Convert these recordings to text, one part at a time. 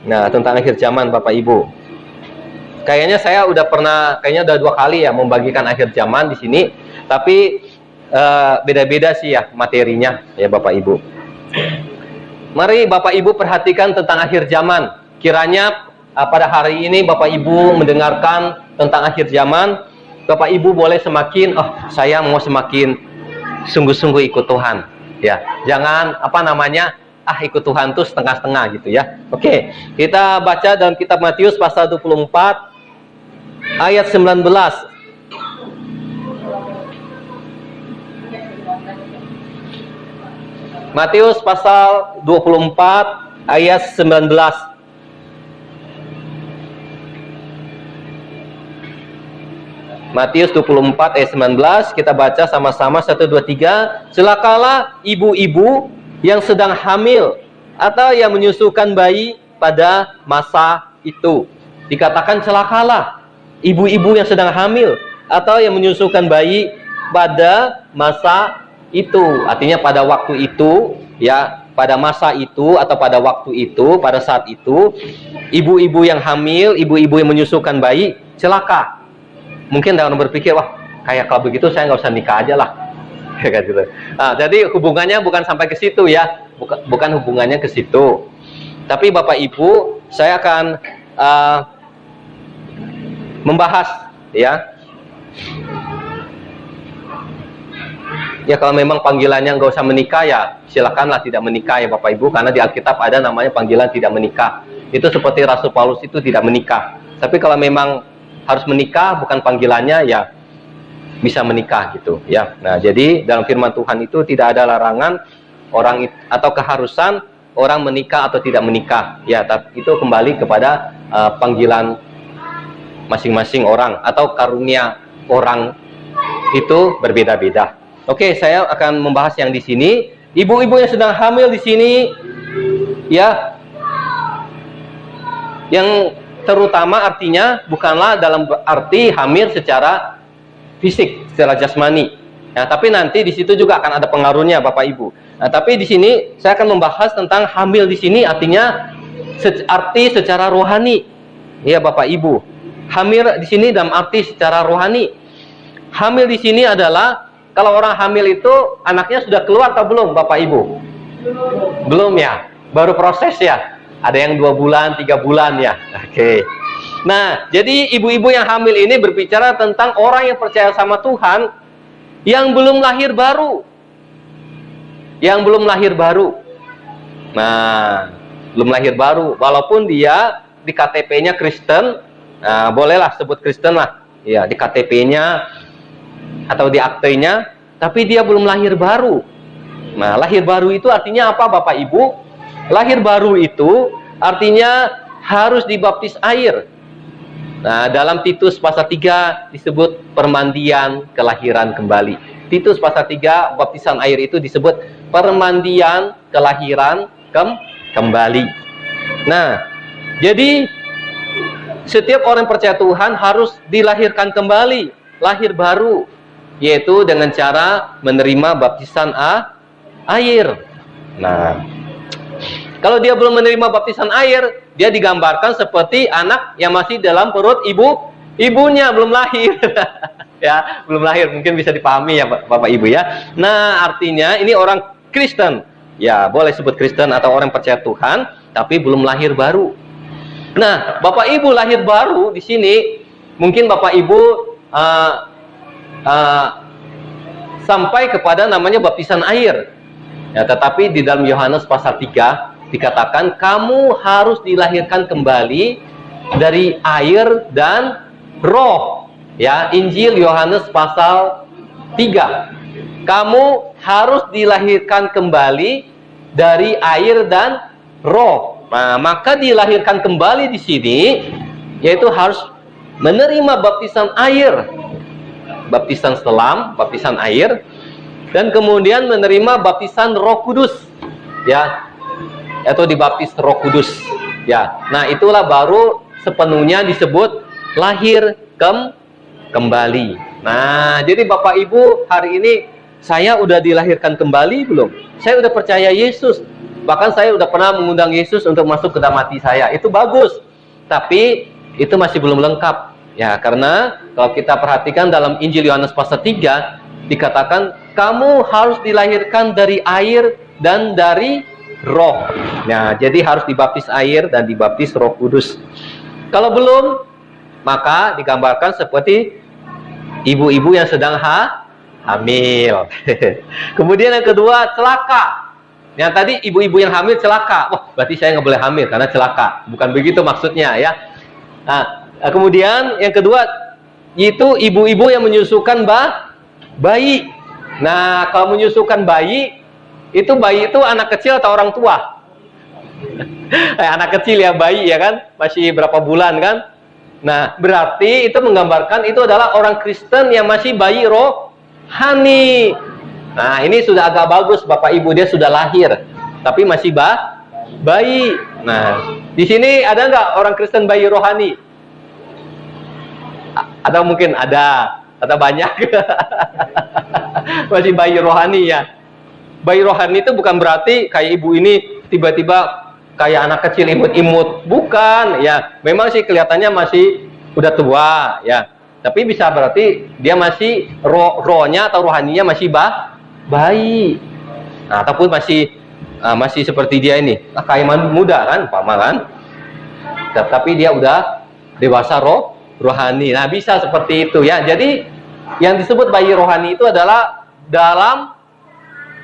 Nah, tentang akhir zaman Bapak Ibu. Kayaknya saya udah udah 2 kali ya membagikan akhir zaman di sini, tapi beda-beda sih ya materinya ya Bapak Ibu. Mari Bapak Ibu perhatikan tentang akhir zaman. Kiranya pada hari ini Bapak Ibu mendengarkan tentang akhir zaman, Bapak Ibu boleh semakin, saya mau semakin sungguh-sungguh ikut Tuhan. Ya, jangan ikut Tuhan tuh setengah-setengah gitu ya. Oke, kita baca dalam kitab Matius pasal 24 ayat 19. Matius pasal 24 ayat 19. Matius 24 ayat 19, kita baca sama-sama 1 2 3. Celakalah ibu-ibu yang sedang hamil atau yang menyusukan bayi pada masa itu. Dikatakan celakalah ibu-ibu yang sedang hamil atau yang menyusukan bayi pada masa itu. Artinya pada waktu itu, ya, pada masa itu atau pada waktu itu, pada saat itu, ibu-ibu yang hamil, ibu-ibu yang menyusukan bayi celaka. Mungkin orang berpikir, wah, kayak kalau begitu saya nggak usah nikah aja lah. Nah, jadi hubungannya bukan sampai ke situ ya, bukan hubungannya ke situ. Tapi Bapak Ibu, saya akan membahas ya. Ya kalau memang panggilannya nggak usah menikah ya silakanlah tidak menikah ya Bapak Ibu, karena di Alkitab ada namanya panggilan tidak menikah. Itu seperti Rasul Paulus itu tidak menikah. Tapi kalau memang harus menikah bukan panggilannya ya bisa menikah gitu ya. Nah, jadi dalam firman Tuhan itu tidak ada larangan orang atau keharusan orang menikah atau tidak menikah ya, tapi itu kembali kepada panggilan masing-masing orang atau karunia orang itu berbeda-beda. Oke, saya akan membahas yang di sini. Ibu-ibu yang sedang hamil di sini ya, yang terutama artinya bukanlah dalam arti hamil secara fisik, secara jasmani. Nah, tapi nanti di situ juga akan ada pengaruhnya Bapak Ibu. Nah, tapi di sini saya akan membahas tentang hamil di sini artinya arti secara rohani. Ya Bapak Ibu. Hamil di sini dalam arti secara rohani. Hamil di sini adalah kalau orang hamil itu anaknya sudah keluar atau belum Bapak Ibu? Belum ya. Baru proses ya. Ada yang 2 bulan, 3 bulan ya. Oke. Nah, jadi ibu-ibu yang hamil ini berbicara tentang orang yang percaya sama Tuhan yang belum lahir baru. Yang belum lahir baru. Nah, belum lahir baru. Walaupun dia di KTP-nya Kristen, nah, bolehlah sebut Kristen lah. Ya, di KTP-nya atau di aktenya, tapi dia belum lahir baru. Nah, lahir baru itu artinya apa Bapak Ibu? Lahir baru itu artinya harus dibaptis air. Nah, dalam Titus pasal 3 disebut permandian kelahiran kembali. Titus pasal 3 baptisan air itu disebut permandian kelahiran kembali. Nah, jadi setiap orang percaya Tuhan harus dilahirkan kembali, lahir baru, yaitu dengan cara menerima baptisan air. Nah, kalau dia belum menerima baptisan air, dia digambarkan seperti anak yang masih dalam perut ibunya, belum lahir. Ya, belum lahir, mungkin bisa dipahami ya Bapak Ibu ya. Nah, artinya ini orang Kristen. Ya, boleh sebut Kristen atau orang percaya Tuhan, tapi belum lahir baru. Nah, Bapak Ibu lahir baru di sini, mungkin Bapak Ibu sampai kepada namanya baptisan air. Ya, tetapi di dalam Yohanes pasal 3 dikatakan kamu harus dilahirkan kembali dari air dan roh. Ya, Injil Yohanes pasal 3. Kamu harus dilahirkan kembali dari air dan roh. Nah, maka dilahirkan kembali di sini yaitu harus menerima baptisan air. Baptisan selam, baptisan air, dan kemudian menerima baptisan Roh Kudus. Ya, atau dibaptis Roh Kudus. Ya, nah itulah baru sepenuhnya disebut lahir kembali. Nah, jadi Bapak Ibu hari ini saya udah dilahirkan kembali belum? Saya udah percaya Yesus. Bahkan saya udah pernah mengundang Yesus untuk masuk ke dalam hati saya. Itu bagus. Tapi itu masih belum lengkap. Ya, karena kalau kita perhatikan dalam Injil Yohanes pasal 3 dikatakan kamu harus dilahirkan dari air dan dari roh. Nah, jadi harus dibaptis air dan dibaptis Roh Kudus. Kalau belum, maka digambarkan seperti ibu-ibu yang sedang hamil. Kemudian yang kedua, celaka. Yang tadi ibu-ibu yang hamil celaka. Wah, berarti saya nggak boleh hamil karena celaka. Bukan begitu maksudnya ya. Nah, kemudian yang kedua, itu ibu-ibu yang menyusukan bayi. Nah, kalau menyusukan bayi itu anak kecil atau orang tua? Anak kecil ya, bayi ya kan, masih berapa bulan kan. Nah, berarti itu menggambarkan itu adalah orang Kristen yang masih bayi rohani. Nah, ini sudah agak bagus Bapak Ibu, dia sudah lahir tapi masih bayi. Nah, di sini ada nggak orang Kristen bayi rohani? Atau mungkin ada banyak. Masih bayi rohani ya. Bayi rohani itu bukan berarti kayak ibu ini tiba-tiba kayak anak kecil imut-imut, bukan ya. Memang sih kelihatannya masih udah tua ya, tapi bisa berarti dia masih rohnya atau rohaninya masih bayi. Nah, ataupun masih seperti dia ini, kayak muda kan, Pama kan, tapi dia udah dewasa rohani. Nah, bisa seperti itu ya. Jadi yang disebut bayi rohani itu adalah dalam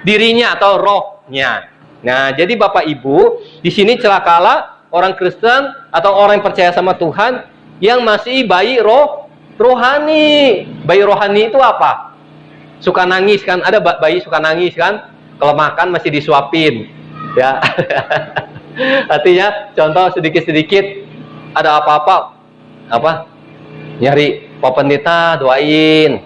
dirinya atau rohnya. Nah, jadi Bapak Ibu, di sini celakalah orang Kristen atau orang yang percaya sama Tuhan yang masih bayi rohani. Bayi rohani itu apa? Suka nangis kan? Ada bayi suka nangis kan? Kalau makan masih disuapin, ya. Artinya, contoh sedikit-sedikit ada apa-apa, nyari Pak Pendeta doain.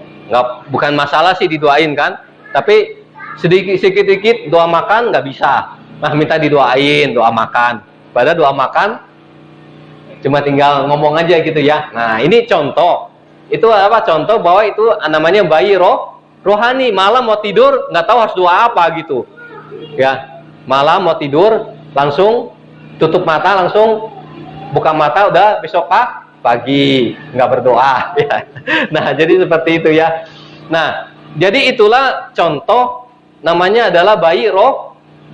Bukan masalah sih didoain kan? Tapi sedikit-sedikit doa makan nggak bisa. Nah, minta didoain, doa makan. Padahal doa makan cuma tinggal ngomong aja gitu ya. Nah, ini contoh. Itu apa? Contoh bahwa itu namanya bayi rohani. Malam mau tidur nggak tahu harus doa apa gitu. Ya, malam mau tidur langsung tutup mata, langsung buka mata, udah besok pagi nggak berdoa. Ya. Nah, jadi seperti itu ya. Nah, jadi itulah contoh. Namanya adalah bayi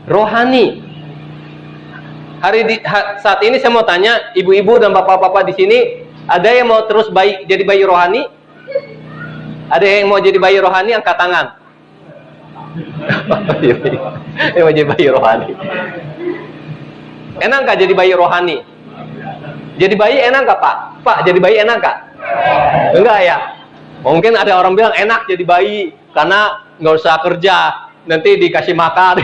rohani. Saat ini saya mau tanya ibu-ibu dan bapak-bapak di sini, ada yang mau terus jadi bayi rohani? Ada yang mau jadi bayi rohani? Angkat tangan. Yang mau jadi bayi rohani. Enak nggak jadi bayi rohani? Jadi bayi enak nggak Pak? Pak, jadi bayi enak nggak? Enggak ya. Mungkin ada orang bilang enak jadi bayi karena nggak usah kerja. Nanti dikasih makan.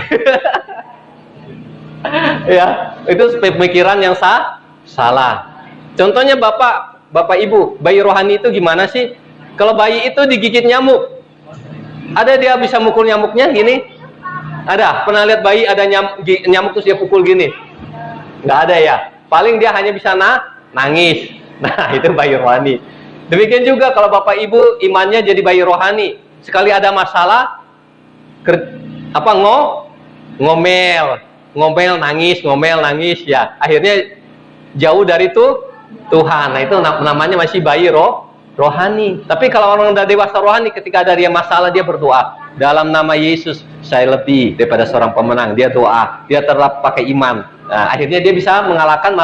Ya, itu pemikiran yang salah. Contohnya Bapak Ibu, bayi rohani itu gimana sih? Kalau bayi itu digigit nyamuk, ada dia bisa mukul nyamuknya gini? Ada? Pernah lihat bayi ada nyamuk terus dia pukul gini? Nggak ada ya? Paling dia hanya bisa nangis. Nah, itu bayi rohani. Demikian juga kalau Bapak Ibu imannya jadi bayi rohani, sekali ada masalah ngomel nangis ya, akhirnya jauh dari Tuhan. Nah, itu namanya masih bayi rohani. Tapi kalau orang udah dewasa rohani, ketika ada dia masalah, dia berdoa dalam nama Yesus, saya lebih daripada seorang pemenang. Dia doa, dia tetap pakai iman. Nah, akhirnya dia bisa mengalahkan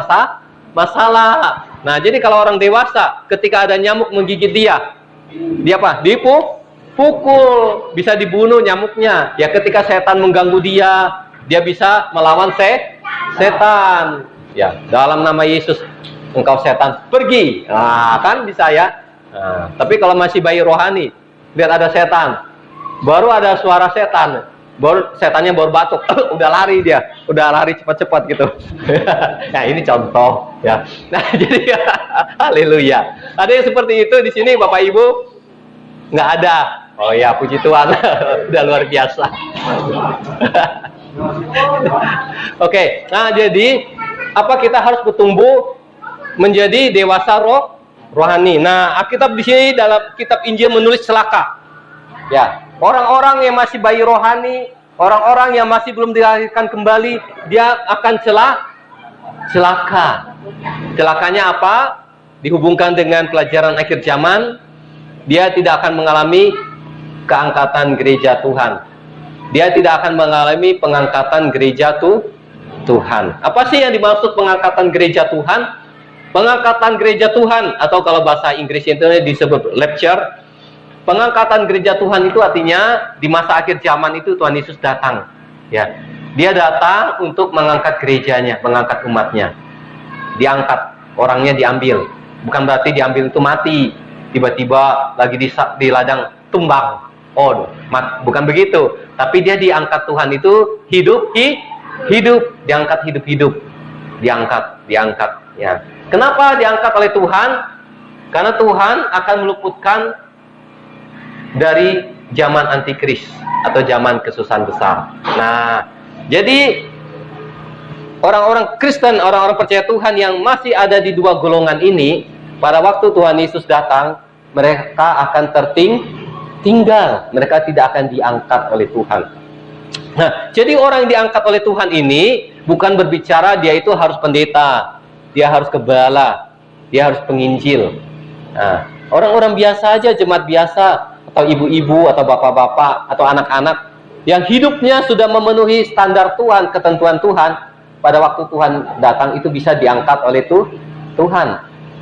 masalah. Nah, jadi kalau orang dewasa, ketika ada nyamuk menggigit dia apa? Pukul, bisa dibunuh nyamuknya. Ya, ketika setan mengganggu dia bisa melawan setan. Ya, dalam nama Yesus, engkau setan pergi. Nah, kan bisa ya. Nah, tapi kalau masih bayi rohani, lihat ada setan, baru ada suara setan, setannya baru batuk, udah lari cepat-cepat gitu. Nah, ini contoh ya. Nah, jadi haleluya. Ada yang seperti itu di sini Bapak Ibu? Nggak ada. Oh ya, puji Tuhan. Udah luar biasa. Oke, nah jadi apa kita harus bertumbuh menjadi dewasa rohani. Nah, Alkitab di sini dalam kitab Injil menulis celaka. Ya, orang-orang yang masih bayi rohani, Orang-orang yang masih belum dilahirkan kembali, dia akan celaka. Celakanya apa? Dihubungkan dengan pelajaran akhir zaman, dia tidak akan mengalami keangkatan gereja Tuhan. Dia tidak akan mengalami pengangkatan gereja Tuhan. Apa sih yang dimaksud pengangkatan gereja Tuhan? Pengangkatan gereja Tuhan, atau kalau bahasa Inggris itu disebut rapture. Pengangkatan gereja Tuhan itu artinya di masa akhir zaman itu Tuhan Yesus datang. Ya, dia datang untuk mengangkat gerejanya, mengangkat umatnya. Diangkat, orangnya diambil. Bukan berarti diambil itu mati, tiba-tiba lagi di ladang tumbang. Oh, bukan begitu. Tapi dia diangkat Tuhan itu hidup, diangkat hidup-hidup, diangkat. Ya. Kenapa diangkat oleh Tuhan? Karena Tuhan akan meluputkan dari zaman antikris atau zaman kesusahan besar. Nah, jadi orang-orang Kristen, orang-orang percaya Tuhan yang masih ada di dua golongan ini, pada waktu Tuhan Yesus datang, mereka akan tinggal. Mereka tidak akan diangkat oleh Tuhan. Nah, jadi orang yang diangkat oleh Tuhan ini bukan berbicara dia itu harus pendeta, dia harus gembala, dia harus penginjil. Nah, orang-orang biasa aja, jemaat biasa, atau ibu-ibu, atau bapak-bapak, atau anak-anak yang hidupnya sudah memenuhi standar Tuhan, ketentuan Tuhan, pada waktu Tuhan datang itu bisa diangkat oleh Tuhan.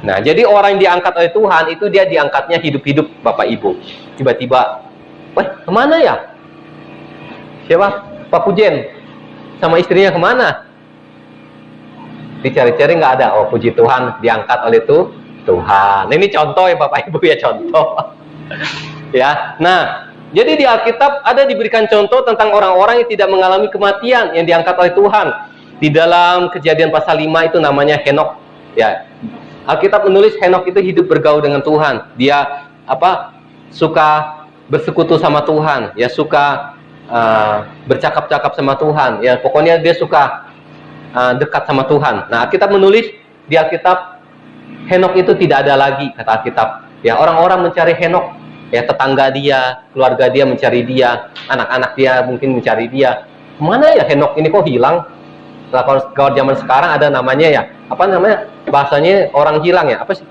Nah, jadi orang yang diangkat oleh Tuhan itu dia diangkatnya hidup-hidup, Bapak Ibu. Tiba-tiba, kemana ya? Siapa? Pak Pujen sama istrinya kemana? Dicari-cari nggak ada. Oh, puji Tuhan, diangkat oleh Tuhan. Ini contoh ya Bapak Ibu ya, contoh. Ya, nah, jadi di Alkitab ada diberikan contoh tentang orang-orang yang tidak mengalami kematian yang diangkat oleh Tuhan. Di dalam Kejadian pasal 5 itu namanya Henok. Ya, Alkitab menulis Henok itu hidup bergaul dengan Tuhan. Dia suka bersekutu sama Tuhan. Ya, suka bercakap-cakap sama Tuhan. Ya, pokoknya dia suka dekat sama Tuhan. Nah, Alkitab menulis di Alkitab Henok itu tidak ada lagi, kata Alkitab. Ya, orang-orang mencari Henok. Ya, tetangga dia, keluarga dia mencari dia, anak-anak dia mungkin mencari dia. Mana ya Henok ini kok hilang? Nah, kalau zaman sekarang ada namanya ya, apa namanya? Bahasanya orang hilang ya, apa sih?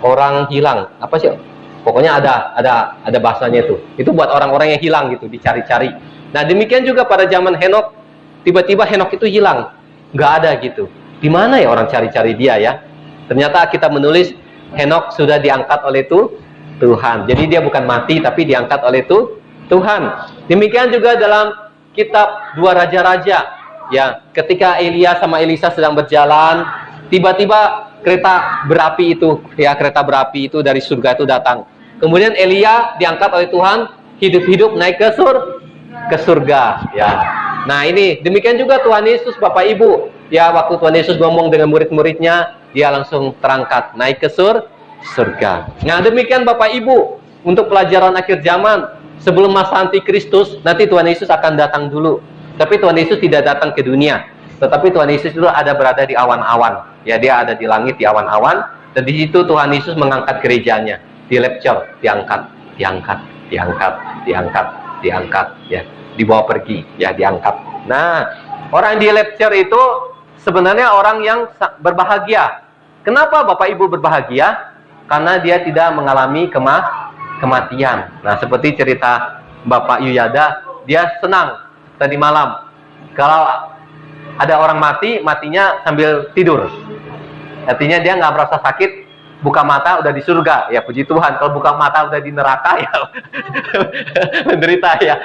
Orang hilang, apa sih? Pokoknya ada bahasanya itu. Itu buat orang-orang yang hilang gitu, dicari-cari. Nah, demikian juga pada zaman Henok, tiba-tiba Henok itu hilang, nggak ada gitu. Di mana ya orang cari-cari dia ya? Ternyata kita menulis Henok sudah diangkat oleh Tuhan. Jadi dia bukan mati, tapi diangkat oleh Tuhan. Demikian juga dalam kitab 2 Raja-Raja. Ya, ketika Elia sama Elisa sedang berjalan, tiba-tiba kereta berapi itu dari surga itu datang. Kemudian Elia diangkat oleh Tuhan, hidup-hidup naik ke surga. Ya. Nah, ini demikian juga Tuhan Yesus, Bapak Ibu. Ya, waktu Tuhan Yesus ngomong dengan murid-muridnya, dia langsung terangkat naik ke surga. Nah, demikian Bapak Ibu untuk pelajaran akhir zaman. Sebelum masa antikristus, nanti Tuhan Yesus akan datang dulu. Tapi Tuhan Yesus tidak datang ke dunia, tetapi Tuhan Yesus itu berada di awan-awan. Ya, dia ada di langit di awan-awan, dan di situ Tuhan Yesus mengangkat gerejanya, di rapture, diangkat, ya, dibawa pergi, ya, diangkat. Nah, orang di rapture itu sebenarnya orang yang berbahagia. Kenapa Bapak Ibu berbahagia? Karena dia tidak mengalami kematian. Nah, seperti cerita Bapak Yuyada, dia senang tadi malam. Kalau ada orang matinya sambil tidur. Artinya dia nggak merasa sakit, buka mata udah di surga. Ya, puji Tuhan. Kalau buka mata udah di neraka, ya menderita ya.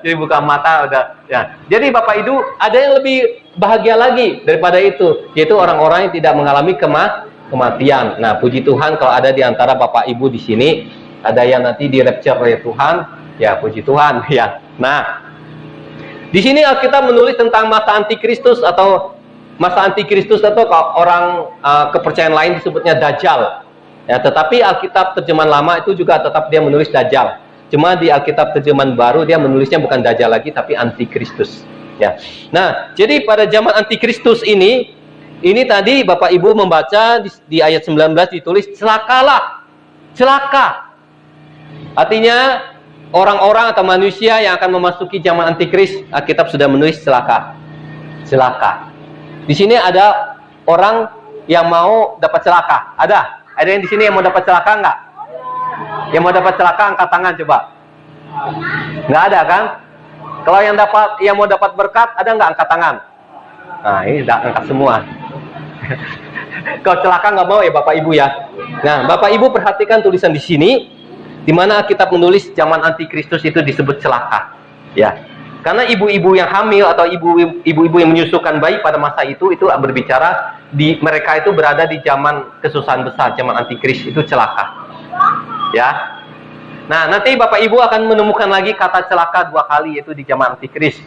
Jadi buka mata udah ya. Jadi Bapak Ibu, ada yang lebih bahagia lagi daripada itu, yaitu orang-orang yang tidak mengalami kematian. Nah, puji Tuhan kalau ada di antara Bapak Ibu di sini, ada yang nanti di rapture oleh Tuhan, ya puji Tuhan ya. Nah, di sini Alkitab menulis tentang masa antikristus atau orang kepercayaan lain disebutnya Dajjal. Ya, tetapi Alkitab terjemahan lama itu juga tetap dia menulis Dajjal. Cuma di Alkitab terjemahan baru dia menulisnya bukan Dajjal lagi tapi antikristus. Ya. Nah, jadi pada zaman antikristus ini tadi Bapak Ibu membaca di ayat 19 ditulis celakalah. Celaka. Artinya orang-orang atau manusia yang akan memasuki zaman antikris, Alkitab sudah menulis celaka. Celaka. Di sini ada orang yang mau dapat celaka. Ada? Ada yang di sini yang mau dapat celaka enggak? Yang mau dapat celaka angkat tangan coba. Enggak ada kan? Kalau yang mau dapat berkat, ada enggak angkat tangan? Nah, ini udah angkat semua. Kalau celaka nggak mau ya Bapak Ibu ya. Nah, Bapak Ibu perhatikan tulisan di sini, di mana Alkitab menulis zaman antikristus itu disebut celaka. Ya, karena ibu-ibu yang hamil atau ibu-ibu yang menyusukan bayi pada masa itu berbicara mereka itu berada di zaman kesusahan besar, zaman antikris itu celaka. Ya. Nah, nanti Bapak Ibu akan menemukan lagi kata celaka 2 kali, yaitu di zaman antikris.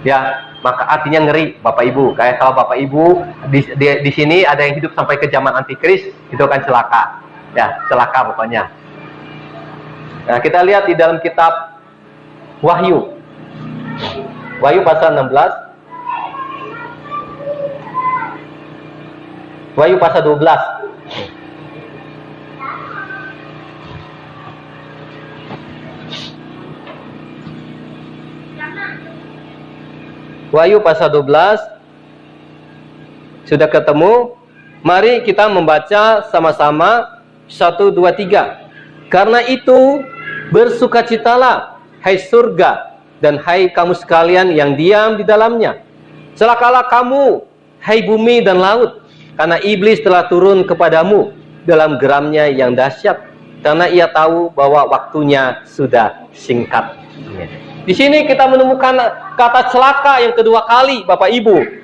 Ya, maka artinya ngeri Bapak Ibu. Kayak kalau Bapak Ibu di sini ada yang hidup sampai ke zaman antikris, itu akan celaka. Ya, celaka pokoknya. Nah, kita lihat di dalam kitab Wahyu. Wahyu pasal 16. Wahyu pasal 12. Wahyu pasal 12. Sudah ketemu? Mari kita membaca sama-sama 1, 2, 3. Karena itu bersukacitalah hai surga dan hai kamu sekalian yang diam di dalamnya. Celakalah kamu hai bumi dan laut, karena iblis telah turun kepadamu dalam geramnya yang dahsyat, karena ia tahu bahwa waktunya sudah singkat. Di sini kita menemukan kata celaka yang kedua kali, Bapak Ibu.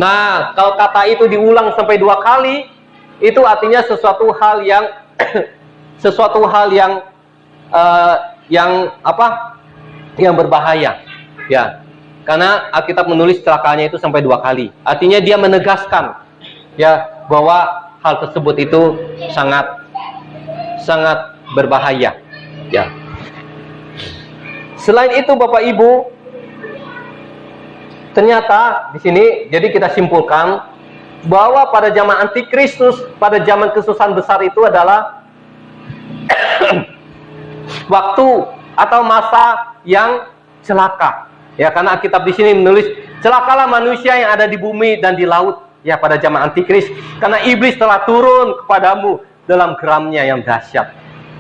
Nah, kalau kata itu diulang sampai 2 kali, itu artinya sesuatu hal yang yang berbahaya. Ya, karena Alkitab menulis celakanya itu sampai 2 kali. Artinya dia menegaskan ya bahwa hal tersebut itu sangat berbahaya. Ya. Selain itu Bapak Ibu, ternyata di sini jadi kita simpulkan bahwa pada zaman antikristus, pada zaman kesusahan besar itu adalah waktu atau masa yang celaka. Ya, karena Alkitab di sini menulis celakalah manusia yang ada di bumi dan di laut ya pada zaman antikris, karena iblis telah turun kepadamu dalam geramnya yang dahsyat.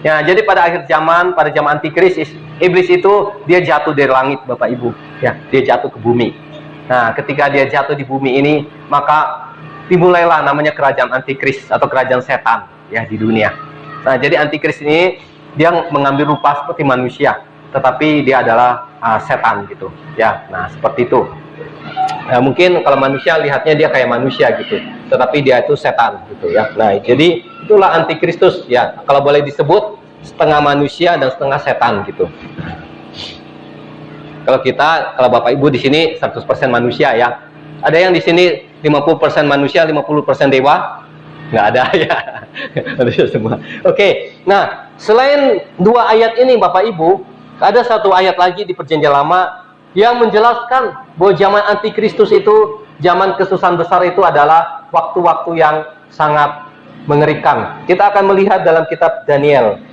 Ya, jadi pada akhir zaman, pada zaman antikris, iblis itu dia jatuh dari langit, Bapak Ibu. Ya, dia jatuh ke bumi. Nah, ketika dia jatuh di bumi ini, maka dimulailah namanya kerajaan antikris atau kerajaan setan ya di dunia. Nah, jadi antikris ini dia mengambil rupa seperti manusia, tetapi dia adalah setan gitu. Ya, nah seperti itu. Nah, mungkin kalau manusia lihatnya dia kayak manusia gitu, tetapi dia itu setan gitu ya. Nah, jadi itulah antikristus ya, kalau boleh disebut setengah manusia dan setengah setan gitu. Kalau Bapak Ibu di sini 100% manusia ya. Ada yang di sini 50% manusia, 50% dewa? Nggak ada ya. Manusia semua. Oke. Nah, selain 2 ayat ini Bapak Ibu, ada 1 ayat lagi di Perjanjian Lama yang menjelaskan bahwa zaman antikristus itu, zaman kesusahan besar itu adalah waktu-waktu yang sangat mengerikan. Kita akan melihat dalam kitab Daniel.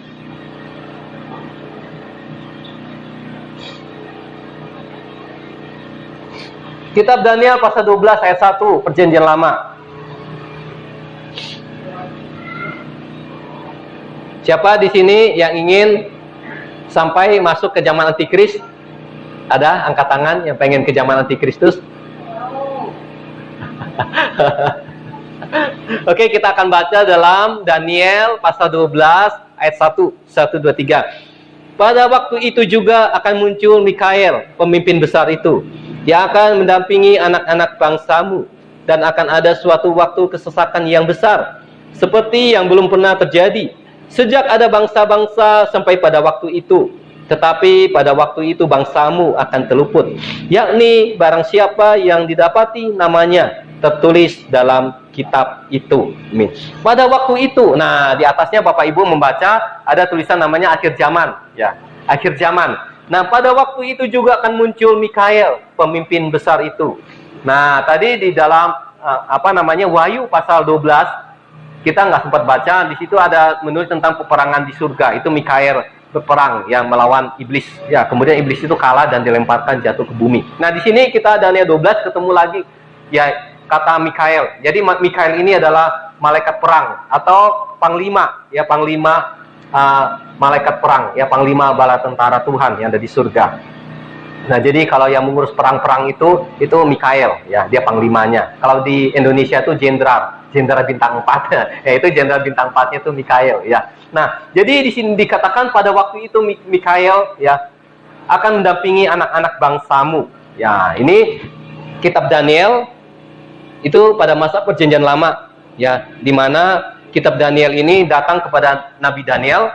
Kitab Daniel pasal 12 ayat 1, Perjanjian Lama. Siapa di sini yang ingin sampai masuk ke zaman antikris? Ada angkat tangan yang pengen ke zaman antikristus? Oke, kita akan baca dalam Daniel pasal 12 ayat 1, 1, 2, 3. Pada waktu itu juga akan muncul Mikael, pemimpin besar itu. Dia akan mendampingi anak-anak bangsamu, dan akan ada suatu waktu kesesakan yang besar, seperti yang belum pernah terjadi sejak ada bangsa-bangsa sampai pada waktu itu. Tetapi pada waktu itu bangsamu akan terluput, yakni barang siapa yang didapati namanya tertulis dalam kitab itu. Amin. Pada waktu itu, nah di atasnya Bapak Ibu membaca ada tulisan namanya akhir zaman, ya, akhir zaman. Nah, pada waktu itu juga akan muncul Mikael, pemimpin besar itu. Nah, tadi di dalam Wahyu pasal 12 kita nggak sempat baca, di situ ada menulis tentang peperangan di surga, itu Mikael berperang yang melawan iblis. Ya, kemudian iblis itu kalah dan dilemparkan jatuh ke bumi. Nah, di sini kita Daniel 12 ketemu lagi ya kata Mikael. Jadi Mikael ini adalah malaikat perang atau panglima, ya panglima malaikat perang, ya panglima bala tentara Tuhan yang ada di surga. Nah, jadi kalau yang mengurus perang-perang itu Mikael, ya dia panglimanya. Kalau di Indonesia itu jenderal bintang 4. Ya itu jenderal bintang 4-nya itu Mikael, ya. Nah, jadi di sini dikatakan pada waktu itu Mikael ya akan mendampingi anak-anak bangsamu. Ya, ini kitab Daniel itu pada masa Perjanjian Lama, ya, di mana kitab Daniel ini datang kepada Nabi Daniel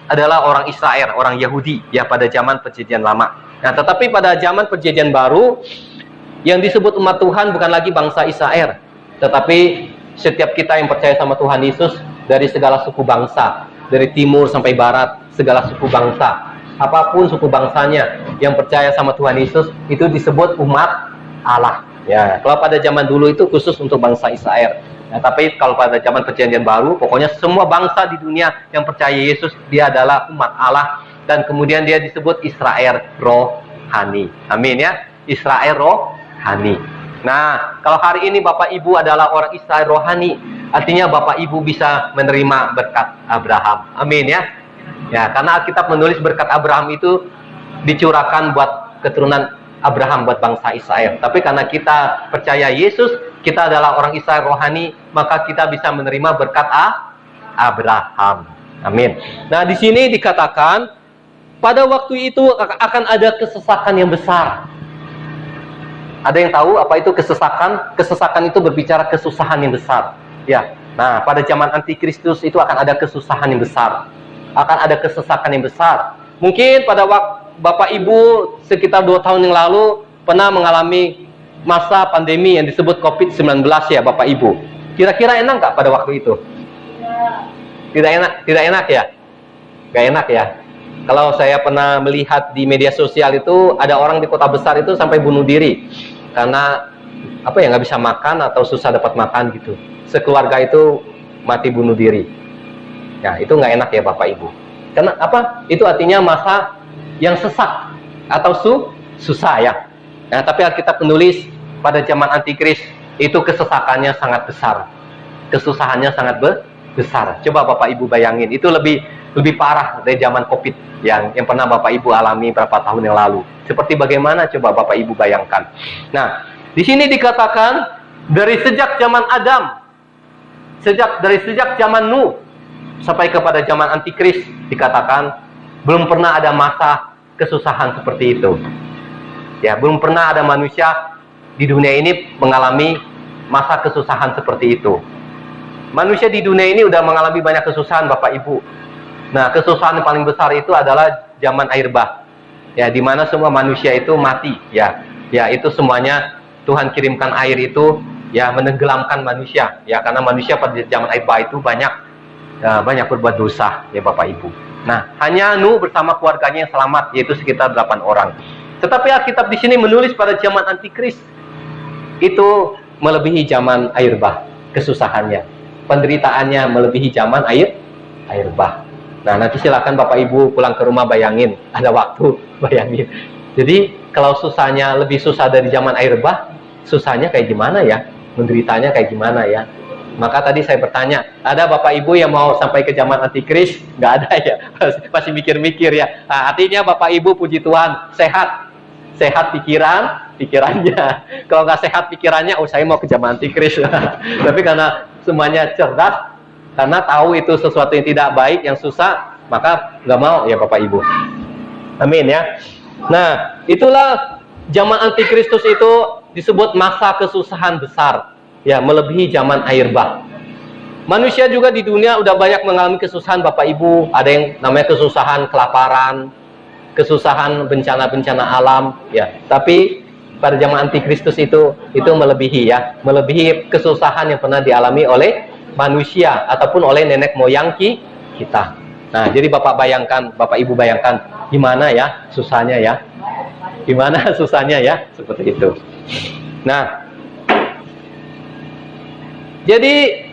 adalah orang Israel, orang Yahudi, ya pada zaman Perjanjian Lama. Nah, tetapi pada zaman Perjanjian Baru yang disebut umat Tuhan bukan lagi bangsa Israel, tetapi setiap kita yang percaya sama Tuhan Yesus dari segala suku bangsa, dari timur sampai barat, segala suku bangsa, apapun suku bangsanya yang percaya sama Tuhan Yesus itu disebut umat Allah. Ya, kalau pada zaman dulu itu khusus untuk bangsa Israel. Nah, tapi kalau pada zaman Perjanjian Baru, pokoknya semua bangsa di dunia yang percaya Yesus dia adalah umat Allah, dan kemudian dia disebut Israel rohani. Amin ya, Israel rohani. Nah, kalau hari ini Bapak Ibu adalah orang Israel rohani, artinya Bapak Ibu bisa menerima berkat Abraham. Amin ya. Ya, karena Alkitab menulis berkat Abraham itu dicurahkan buat keturunan Abraham, buat bangsa Israel. Tapi karena kita percaya Yesus, kita adalah orang Israel rohani, maka kita bisa menerima berkat Abraham. Amin. Nah, di sini dikatakan pada waktu itu akan ada kesesakan yang besar. Ada yang tahu apa itu kesesakan? Kesesakan itu berbicara kesusahan yang besar. Ya. Nah, pada zaman Antikristus itu akan ada kesusahan yang besar. Akan ada kesesakan yang besar. Mungkin pada waktu Bapak Ibu sekitar 2 tahun yang lalu pernah mengalami masa pandemi yang disebut COVID-19 ya Bapak Ibu. Kira-kira enak nggak pada waktu itu? Tidak enak ya? Nggak enak ya? Kalau saya pernah melihat di media sosial itu ada orang di kota besar itu sampai bunuh diri karena apa ya, nggak bisa makan atau susah dapat makan gitu. Sekeluarga itu mati bunuh diri. Ya, itu nggak enak ya Bapak Ibu. Karena apa? Itu artinya masa yang sesak atau susah ya. Nah, tapi Alkitab menulis pada zaman Antikris itu kesesakannya sangat besar. Kesusahannya sangat besar. Coba Bapak Ibu bayangin, itu lebih parah dari zaman Covid yang pernah Bapak Ibu alami beberapa tahun yang lalu. Seperti bagaimana coba Bapak Ibu bayangkan. Nah, di sini dikatakan dari sejak zaman Adam, dari sejak zaman Nuh sampai kepada zaman Antikris dikatakan belum pernah ada masa kesusahan seperti itu. Ya, belum pernah ada manusia di dunia ini mengalami masa kesusahan seperti itu. Manusia di dunia ini udah mengalami banyak kesusahan Bapak Ibu. Nah, kesusahan yang paling besar itu adalah zaman air bah. Ya, di mana semua manusia itu mati, ya. Ya, itu semuanya Tuhan kirimkan air itu ya menenggelamkan manusia. Ya, karena manusia pada zaman air bah itu banyak berbuat dosa, ya Bapak Ibu. Nah, hanya Nuh bersama keluarganya yang selamat, yaitu sekitar 8 orang. Tetapi Alkitab di sini menulis pada zaman Antikris itu melebihi zaman air bah, kesusahannya, penderitaannya melebihi zaman air bah. Nah, nanti silakan Bapak Ibu pulang ke rumah bayangin, ada waktu bayangin. Jadi kalau susahnya lebih susah dari zaman air bah, susahnya kayak gimana ya? Menderitanya kayak gimana ya? Maka tadi saya bertanya, ada Bapak Ibu yang mau sampai ke zaman Antikris? Nggak ada ya, masih mikir-mikir ya. Nah, artinya Bapak Ibu puji Tuhan, sehat pikirannya. Kalau nggak sehat pikirannya, saya mau ke zaman Antikris. Tapi karena semuanya cerdas, karena tahu itu sesuatu yang tidak baik, yang susah, maka nggak mau ya Bapak Ibu. Amin ya. Nah, itulah zaman Antikristus itu disebut masa kesusahan besar. Ya, melebihi zaman air bah. Manusia juga di dunia udah banyak mengalami kesusahan Bapak Ibu. Ada yang namanya kesusahan kelaparan, kesusahan bencana-bencana alam. Ya, tapi pada zaman Antikristus itu melebihi ya, melebihi kesusahan yang pernah dialami oleh manusia ataupun oleh nenek moyang kita. Nah, jadi Bapak Ibu bayangkan gimana ya susahnya ya, gimana susahnya ya, seperti itu. Nah, jadi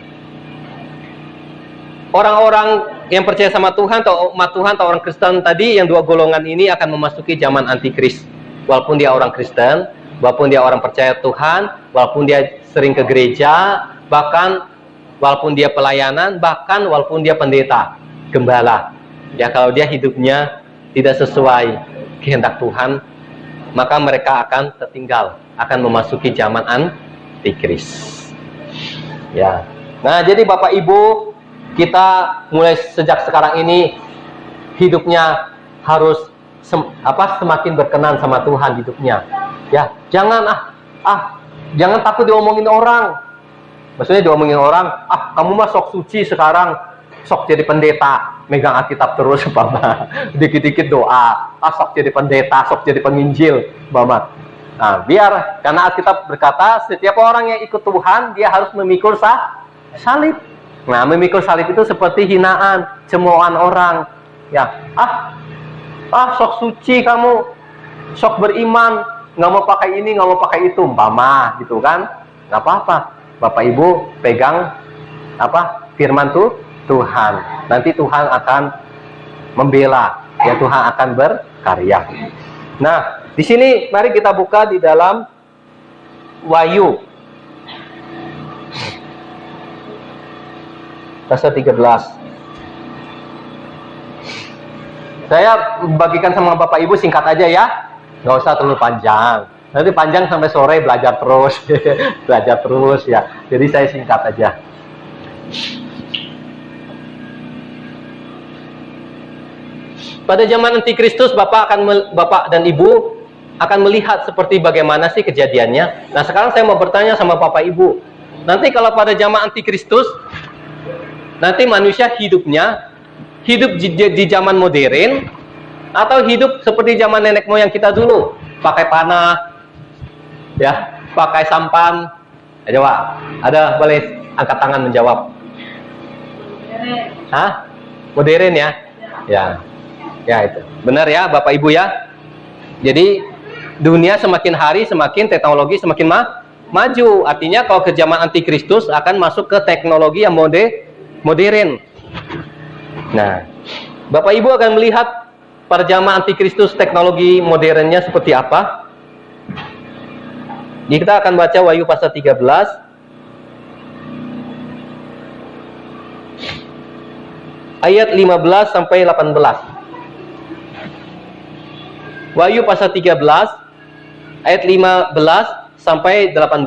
orang-orang yang percaya sama Tuhan atau umat Tuhan atau orang Kristen tadi, yang dua golongan ini akan memasuki zaman antikris. Walaupun dia orang Kristen, walaupun dia orang percaya Tuhan, walaupun dia sering ke gereja, bahkan walaupun dia pelayanan, bahkan walaupun dia pendeta, gembala. Ya, kalau dia hidupnya tidak sesuai kehendak Tuhan, maka mereka akan tertinggal, akan memasuki zaman antikris. Ya. Nah, jadi Bapak Ibu, kita mulai sejak sekarang ini hidupnya harus semakin berkenan sama Tuhan hidupnya. Ya, jangan jangan takut diomongin orang. Maksudnya diomongin orang, kamu mah sok suci sekarang, sok jadi pendeta, megang Alkitab terus, Mama. Dikit-dikit doa, sok jadi pendeta, sok jadi penginjil, Mama. Nah, biar, karena Alkitab berkata, setiap orang yang ikut Tuhan, dia harus memikul salib. Nah, memikul salib itu seperti hinaan, cemoohan orang. Ya, sok suci kamu, sok beriman, nggak mau pakai ini, nggak mau pakai itu, Mama, gitu kan? Nggak apa-apa, Bapak Ibu pegang firman Tuhan. Nanti Tuhan akan membela, ya Tuhan akan berkarya. Nah, di sini mari kita buka di dalam Wahyu pasal 13. Saya bagikan sama Bapak Ibu singkat aja ya, nggak usah terlalu panjang. Nanti panjang sampai sore belajar terus, belajar terus ya. Jadi saya singkat aja. Pada zaman antikristus, Bapak dan Ibu akan melihat seperti bagaimana sih kejadiannya. Nah, sekarang saya mau bertanya sama Bapak Ibu. Nanti kalau pada zaman antikristus, nanti manusia hidup di zaman modern atau hidup seperti zaman nenek moyang kita dulu, pakai panah, ya, pakai sampan. Ya, coba, ada boleh angkat tangan menjawab. Modern ya? Ya itu. Benar ya Bapak Ibu ya. Jadi dunia semakin hari semakin teknologi semakin maju. Artinya kalau ke zaman antikristus akan masuk ke teknologi yang modern. Nah, Bapak Ibu akan melihat pada zaman antikristus teknologi modernnya seperti apa. Jadi kita akan baca Wahyu pasal 13 ayat 15 sampai 18. Wahyu pasal 13 ayat 15 sampai 18,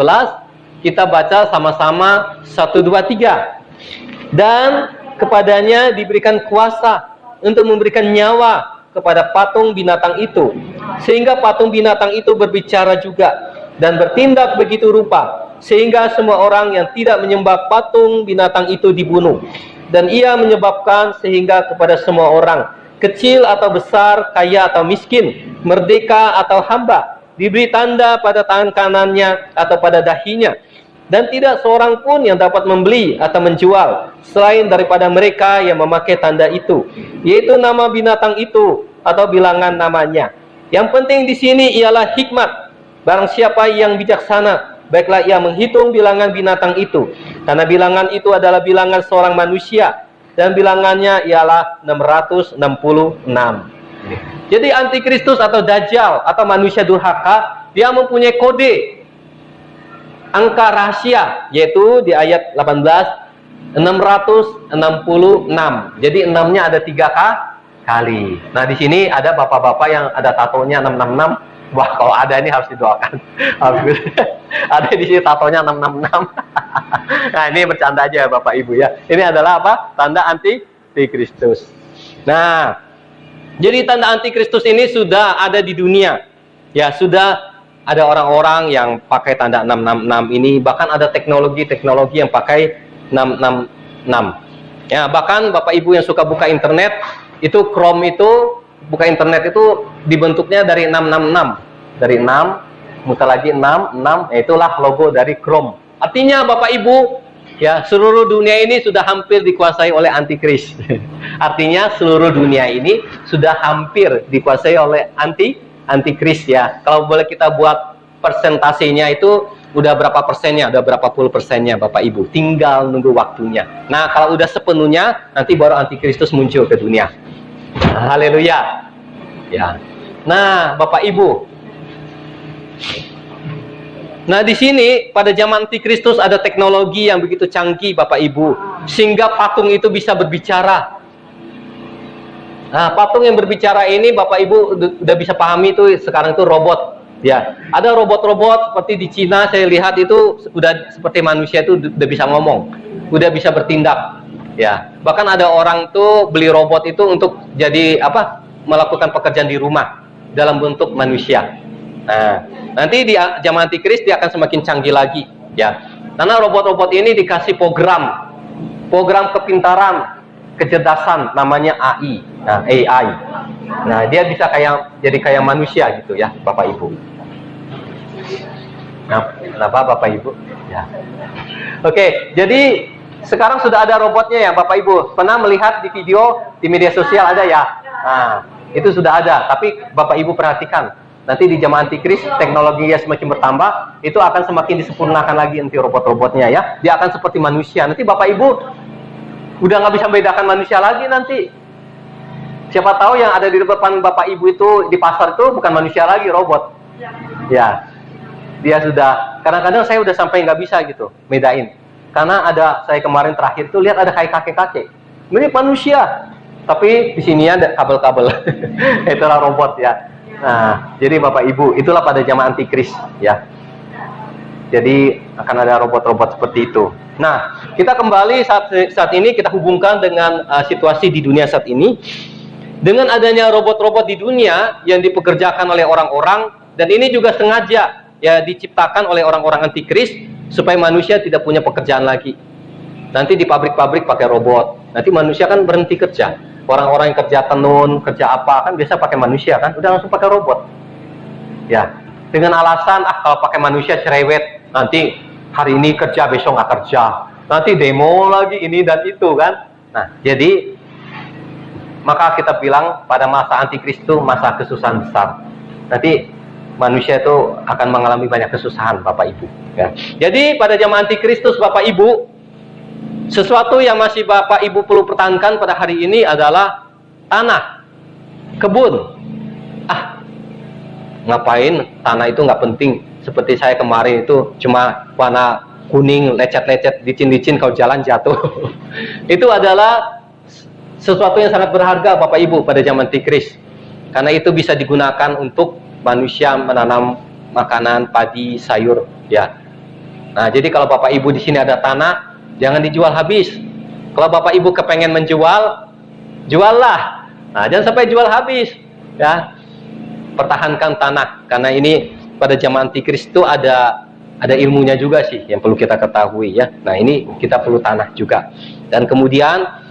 kita baca sama-sama 1, 2, 3. Dan kepadanya diberikan kuasa untuk memberikan nyawa kepada patung binatang itu, sehingga patung binatang itu berbicara juga dan bertindak begitu rupa, sehingga semua orang yang tidak menyembah patung binatang itu dibunuh. Dan ia menyebabkan sehingga kepada semua orang, kecil atau besar, kaya atau miskin, merdeka atau hamba, diberi tanda pada tangan kanannya atau pada dahinya. Dan tidak seorang pun yang dapat membeli atau menjual selain daripada mereka yang memakai tanda itu, yaitu nama binatang itu atau bilangan namanya. Yang penting di sini ialah hikmat. Barang siapa yang bijaksana, baiklah ia menghitung bilangan binatang itu, karena bilangan itu adalah bilangan seorang manusia, dan bilangannya ialah 666. Jadi antikristus atau dajjal atau manusia durhaka, dia mempunyai kode angka rahasia, yaitu di ayat 18 666. Jadi 6-nya ada 3 kali. Nah, di sini ada bapak-bapak yang ada tatonya 666. Wah, kalau ada ini harus didoakan. Ada di sini tatonya 666. Nah, ini bercanda aja Bapak Ibu ya. Ini adalah apa? Tanda antikristus. Nah, jadi tanda antikristus ini sudah ada di dunia. Ya, sudah ada orang-orang yang pakai tanda 666 ini, bahkan ada teknologi-teknologi yang pakai 666. Ya, bahkan Bapak Ibu yang suka buka internet, itu Chrome itu, buka internet itu dibentuknya dari 666. Dari 6, muter lagi 6, itulah logo dari Chrome. Artinya Bapak Ibu, ya, seluruh dunia ini sudah hampir dikuasai oleh antikris. Artinya seluruh dunia ini sudah hampir dikuasai oleh antikris ya. Kalau boleh kita buat persentasenya itu udah berapa persennya, udah berapa puluh persennya Bapak Ibu. Tinggal nunggu waktunya. Nah, kalau udah sepenuhnya, nanti baru antikristus muncul ke dunia. Haleluya. Ya. Nah, Bapak Ibu. Nah, di sini pada zaman antikristus ada teknologi yang begitu canggih Bapak Ibu, sehingga patung itu bisa berbicara. Nah, patung yang berbicara ini Bapak Ibu udah bisa pahami itu sekarang itu robot. Ya, ada robot-robot seperti di Cina saya lihat itu udah seperti manusia itu udah bisa ngomong, udah bisa bertindak. Ya, bahkan ada orang tuh beli robot itu untuk jadi apa? Melakukan pekerjaan di rumah dalam bentuk manusia. Nah, nanti di zaman antikris dia akan semakin canggih lagi, ya. Karena robot-robot ini dikasih program kepintaran, kecerdasan namanya AI. Nah, AI. Nah, dia bisa jadi kayak manusia gitu ya, Bapak Ibu. Nah, kenapa Bapak Ibu? Ya. Oke, jadi sekarang sudah ada robotnya ya Bapak Ibu. Pernah melihat di video di media sosial ada ya? Nah, itu sudah ada. Tapi Bapak Ibu perhatikan, nanti di zaman antikris teknologinya semakin bertambah, itu akan semakin disempurnakan lagi nanti robot-robotnya ya. Dia akan seperti manusia. Nanti Bapak Ibu udah nggak bisa membedakan manusia lagi nanti. Siapa tahu yang ada di depan Bapak Ibu itu di pasar itu bukan manusia lagi, robot. Ya. Dia sudah, kadang-kadang saya udah sampai nggak bisa gitu bedain, karena ada saya kemarin terakhir tuh lihat ada kayak kakek-kakek mirip manusia, tapi di sini ada kabel-kabel. Itulah robot ya. Nah, jadi Bapak Ibu, itulah pada zaman antikris ya. Jadi akan ada robot-robot seperti itu. Nah, kita kembali saat ini kita hubungkan dengan situasi di dunia saat ini. Dengan adanya robot-robot di dunia yang dipekerjakan oleh orang-orang, dan ini juga sengaja ya diciptakan oleh orang-orang antikris supaya manusia tidak punya pekerjaan lagi. Nanti di pabrik-pabrik pakai robot. Nanti manusia kan berhenti kerja. Orang-orang yang kerja tenun, kerja apa kan biasa pakai manusia kan, udah langsung pakai robot. Ya, dengan alasan kalau pakai manusia cerewet, nanti hari ini kerja besok nggak kerja. Nanti demo lagi ini dan itu kan. Nah, jadi maka kita bilang pada masa antikris itu masa kesusahan besar. Nanti manusia itu akan mengalami banyak kesusahan Bapak Ibu ya. Jadi pada zaman antikristus Bapak Ibu, sesuatu yang masih Bapak Ibu perlu pertahankan pada hari ini adalah tanah, kebun. Ngapain tanah itu nggak penting. Seperti saya kemarin itu cuma warna kuning, lecet-lecet, licin-licin, kalau jalan jatuh. Itu adalah sesuatu yang sangat berharga Bapak Ibu pada zaman antikris, karena itu bisa digunakan untuk manusia menanam makanan, padi, sayur, ya. Nah, jadi kalau Bapak Ibu di sini ada tanah, jangan dijual habis. Kalau Bapak Ibu kepengen menjual, juallah. Nah, jangan sampai jual habis, ya. Pertahankan tanah, karena ini pada zaman antikris itu ada ilmunya juga sih yang perlu kita ketahui ya. Nah, ini kita perlu tanah juga. Dan kemudian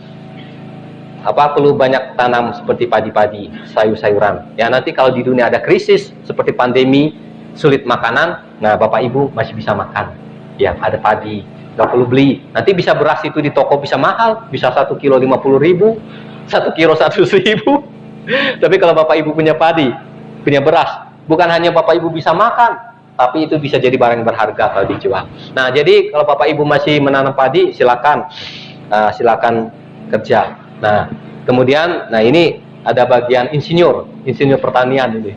perlu banyak tanam seperti padi-padi, sayur-sayuran. Ya, nanti kalau di dunia ada krisis seperti pandemi, sulit makanan, nah Bapak Ibu masih bisa makan. Ya, ada padi, nggak perlu beli. Nanti bisa beras itu di toko bisa mahal, bisa 1 kilo 50.000, 1 kilo 100.000. Tapi kalau Bapak Ibu punya padi, punya beras, bukan hanya Bapak Ibu bisa makan, tapi itu bisa jadi barang berharga kalau dijual. Nah, jadi kalau Bapak Ibu masih menanam padi, silakan kerja. Nah, kemudian, nah ini ada bagian insinyur pertanian ini,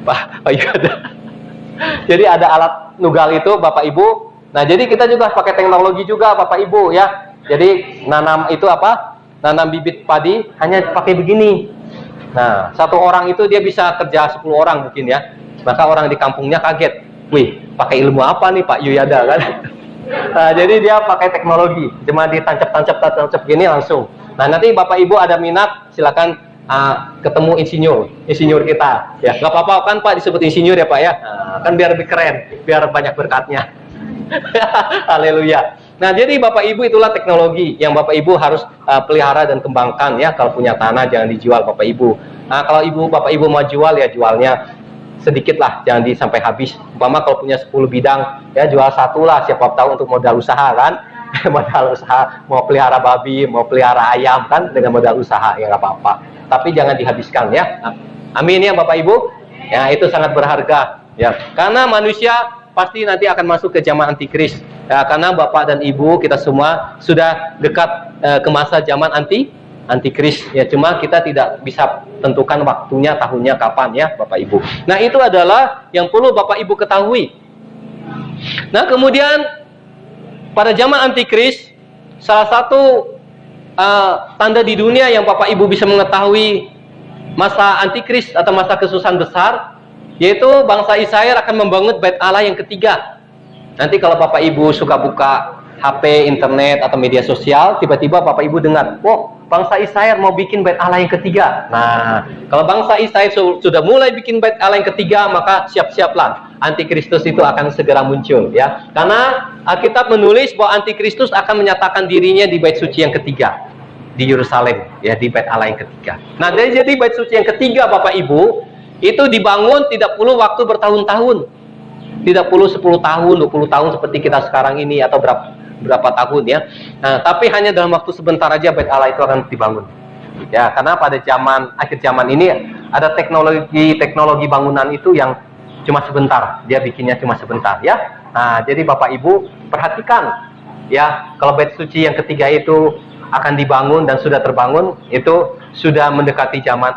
Pak Yuda. Jadi ada alat nugal itu Bapak Ibu. Nah, jadi kita juga pakai teknologi juga Bapak Ibu ya. Jadi nanam itu nanam bibit padi hanya pakai begini. Nah, satu orang itu dia bisa kerja 10 orang mungkin ya. Maka orang di kampungnya kaget. Wih, pakai ilmu apa nih Pak Yuyada kan? Nah, jadi dia pakai teknologi, cuma ditancap gini langsung. Nah, nanti Bapak Ibu ada minat, silakan ketemu insinyur kita. Ya, nggak apa-apa kan Pak disebut insinyur ya Pak ya. Nah, kan biar lebih keren, biar banyak berkatnya. Haleluya. Nah, jadi Bapak Ibu itulah teknologi yang Bapak Ibu harus pelihara dan kembangkan ya. Kalau punya tanah jangan dijual Bapak Ibu. Nah, kalau Bapak Ibu mau jual ya jualnya sedikit lah, jangan sampai habis. Umpama kalau punya 10 bidang ya jual 1 lah, siapa tahu untuk modal usaha kan. Modal usaha, mau pelihara babi, mau pelihara ayam kan dengan modal usaha ya nggak apa-apa. Tapi jangan dihabiskan ya. Amin ya Bapak Ibu. Ya, itu sangat berharga ya. Karena manusia pasti nanti akan masuk ke zaman antikris. Ya, karena Bapak dan Ibu kita semua sudah dekat ke masa zaman antikris. Ya, cuma kita tidak bisa tentukan waktunya, tahunnya kapan ya, Bapak Ibu. Nah, itu adalah yang perlu Bapak Ibu ketahui. Nah, kemudian pada zaman antikris, salah satu tanda di dunia yang Bapak Ibu bisa mengetahui masa antikris atau masa kesusahan besar, yaitu bangsa Israel akan membangun bait Allah yang ketiga. Nanti kalau Bapak Ibu suka buka HP, internet, atau media sosial, tiba-tiba Bapak Ibu dengar, oh, bangsa Israel mau bikin bait Allah yang ketiga. Nah, kalau bangsa Israel sudah mulai bikin bait Allah yang ketiga, maka siap-siaplah, antikristus itu akan segera muncul, ya. Karena Alkitab menulis bahwa antikristus akan menyatakan dirinya di bait suci yang ketiga, di Yerusalem, ya, di bait Allah yang ketiga. Nah, jadi bait suci yang ketiga, Bapak Ibu, itu dibangun tidak perlu waktu bertahun-tahun. Tidak perlu 10 tahun, 20 tahun seperti kita sekarang ini, atau berapa tahun ya. Nah, tapi hanya dalam waktu sebentar aja bait Allah itu akan dibangun. Ya, karena pada akhir zaman ini ada teknologi bangunan itu yang cuma sebentar, dia bikinnya cuma sebentar ya. Nah, jadi Bapak Ibu perhatikan ya, kalau bait suci yang ketiga itu akan dibangun dan sudah terbangun, itu sudah mendekati zaman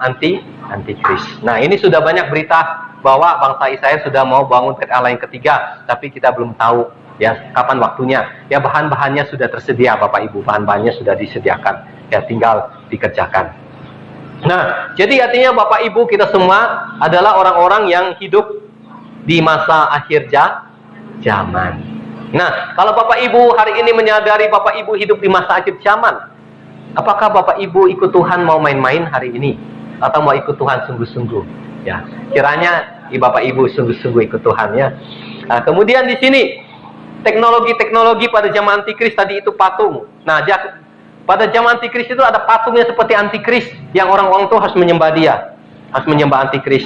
antikris. Nah, ini sudah banyak berita bahwa bangsa Israel sudah mau bangun bait Allah yang ketiga, tapi kita belum tahu ya kapan waktunya. Ya, bahan-bahannya sudah tersedia Bapak Ibu, bahan-bahannya sudah disediakan, ya tinggal dikerjakan. Nah, jadi artinya Bapak Ibu kita semua adalah orang-orang yang hidup di masa akhir zaman. Nah, kalau Bapak Ibu hari ini menyadari Bapak Ibu hidup di masa akhir zaman, apakah Bapak Ibu ikut Tuhan mau main-main hari ini, atau mau ikut Tuhan sungguh-sungguh? Ya, kiranya Bapak Ibu sungguh-sungguh ikut Tuhan ya. Nah, kemudian di sini teknologi pada zaman antikris tadi itu patung. Nah, pada zaman antikris itu ada patungnya seperti antikris, yang orang-orang itu harus menyembah dia, harus menyembah antikris,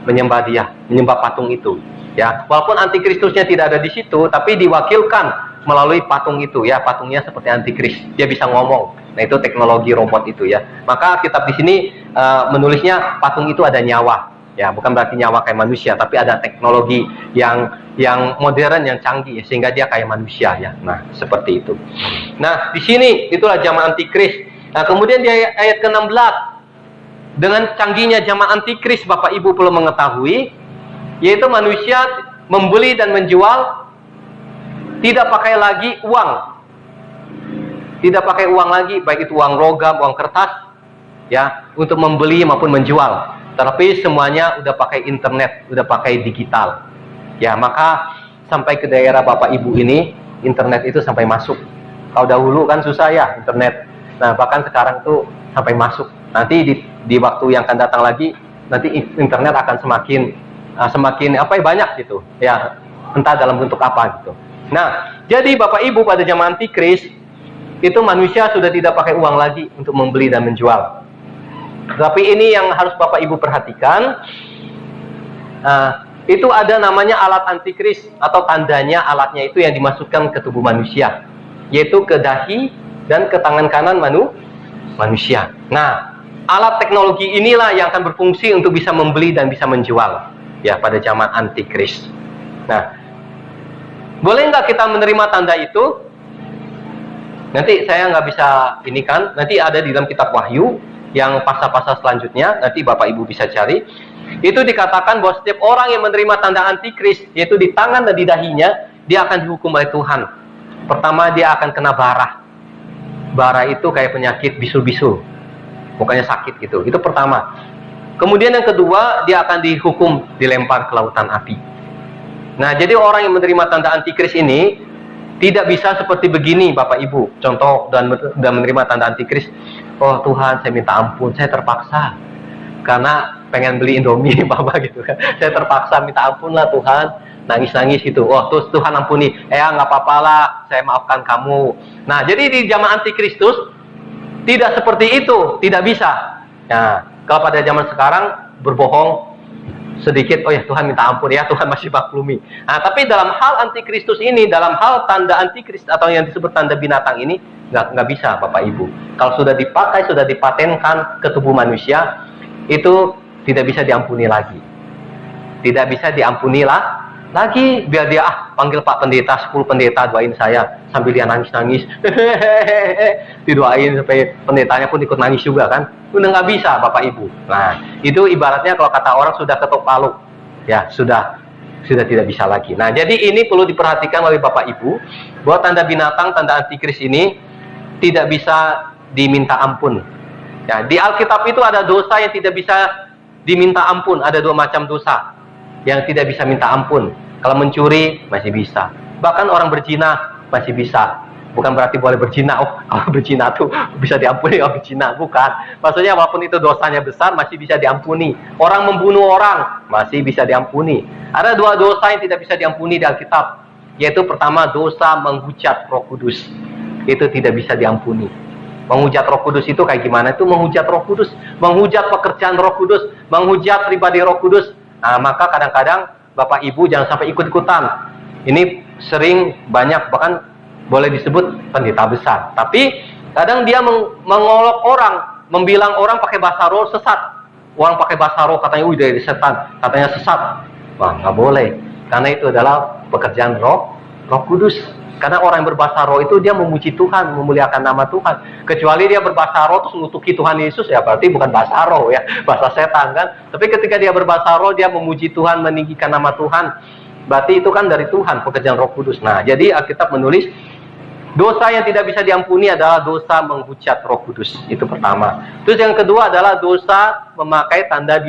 menyembah dia, menyembah patung itu. Ya, walaupun antikristusnya tidak ada di situ, tapi diwakilkan melalui patung itu ya, patungnya seperti antikris, dia bisa ngomong. Nah, itu teknologi robot itu ya. Maka kitab di sini menulisnya patung itu ada nyawa. Ya, bukan berarti nyawa kayak manusia, tapi ada teknologi yang modern, yang canggih, sehingga dia kayak manusia ya. Nah, seperti itu. Nah, di sini itulah zaman antikris. Nah, kemudian di ayat ke-16, dengan canggihnya zaman antikris, Bapak Ibu perlu mengetahui, yaitu manusia membeli dan menjual tidak pakai lagi uang. Tidak pakai uang lagi, baik itu uang logam, uang kertas, ya, untuk membeli maupun menjual. Tapi semuanya udah pakai internet, udah pakai digital. Ya, maka sampai ke daerah Bapak Ibu ini, internet itu sampai masuk. Kalau dahulu kan susah ya internet. Nah, bahkan sekarang tuh sampai masuk. Nanti di waktu yang akan datang lagi, nanti internet akan semakin banyak gitu. Ya, entah dalam bentuk apa gitu. Nah, jadi Bapak Ibu pada zaman antikris itu manusia sudah tidak pakai uang lagi untuk membeli dan menjual. Tapi ini yang harus Bapak Ibu perhatikan, itu ada namanya alat antikris, atau tandanya alatnya itu yang dimasukkan ke tubuh manusia, yaitu ke dahi dan ke tangan kanan manusia. Nah, alat teknologi inilah yang akan berfungsi untuk bisa membeli dan bisa menjual ya pada zaman antikris. Nah, boleh nggak kita menerima tanda itu? Nanti saya nggak bisa ini kan, nanti ada di dalam kitab Wahyu yang pasal-pasal selanjutnya, nanti Bapak Ibu bisa cari. Itu dikatakan bahwa setiap orang yang menerima tanda antikris, yaitu di tangan dan di dahinya, dia akan dihukum oleh Tuhan. Pertama, dia akan kena bara. Bara itu kayak penyakit bisul-bisul, mukanya sakit gitu. Itu pertama. Kemudian yang kedua, dia akan dihukum dilempar ke lautan api. Nah, jadi orang yang menerima tanda antikris ini tidak bisa seperti begini Bapak Ibu. Contoh, dan menerima tanda antikris, oh Tuhan, saya minta ampun, saya terpaksa karena pengen beli Indomie Bapak gitu kan. Saya terpaksa minta ampun lah Tuhan, nangis-nangis gitu. Oh, terus Tuhan ampuni, nggak apa-apa lah, saya maafkan kamu. Nah, jadi di zaman antikristus tidak seperti itu, tidak bisa. Nah, kalau pada zaman sekarang berbohong sedikit, oh ya Tuhan minta ampun ya, Tuhan masih maklumi. Nah, tapi dalam hal antikristus ini, dalam hal tanda antikris atau yang disebut tanda binatang ini, nggak bisa Bapak Ibu. Kalau sudah dipakai, sudah dipatenkan ke tubuh manusia, itu tidak bisa diampuni lagi. Tidak bisa diampuni lagi biar dia panggil Pak Pendeta, 10 pendeta doain saya sambil dia nangis-nangis. Didoain sampai pendetanya pun ikut nangis juga kan. Udah nggak bisa Bapak Ibu. Nah, itu ibaratnya kalau kata orang sudah ketok palu. Ya, sudah tidak bisa lagi. Nah, jadi ini perlu diperhatikan oleh Bapak Ibu bahwa tanda binatang, tanda antikris ini tidak bisa diminta ampun. Ya, di Alkitab itu ada dosa yang tidak bisa diminta ampun, ada 2 macam dosa yang tidak bisa minta ampun. Kalau mencuri masih bisa. Bahkan orang berzina masih bisa. Bukan berarti boleh berzina. Oh, kalau berzina tuh bisa diampuni orang berzina. Bukan. Maksudnya walaupun itu dosanya besar masih bisa diampuni. Orang membunuh orang masih bisa diampuni. Ada 2 dosa yang tidak bisa diampuni di Alkitab. Yaitu pertama dosa menghujat Roh Kudus. Itu tidak bisa diampuni. Menghujat Roh Kudus itu kayak gimana? Itu menghujat Roh Kudus, menghujat pekerjaan Roh Kudus, menghujat pribadi Roh Kudus. Nah, maka kadang-kadang Bapak Ibu jangan sampai ikut-ikutan. Ini sering banyak, bahkan boleh disebut pendeta besar. Tapi kadang dia mengolok orang, membilang orang pakai bahasa roh sesat. Orang pakai bahasa roh katanya, dari setan, katanya sesat. Wah, nggak boleh. Karena itu adalah pekerjaan Roh Kudus. Karena orang yang berbahasa roh itu dia memuji Tuhan, memuliakan nama Tuhan. Kecuali dia berbahasa roh terus ngutuki Tuhan Yesus, ya berarti bukan bahasa roh ya, bahasa setan kan. Tapi ketika dia berbahasa roh, dia memuji Tuhan, meninggikan nama Tuhan, berarti itu kan dari Tuhan, pekerjaan Roh Kudus. Nah, jadi Alkitab menulis dosa yang tidak bisa diampuni adalah dosa menghujat Roh Kudus. Itu pertama. Terus yang kedua adalah dosa memakai tanda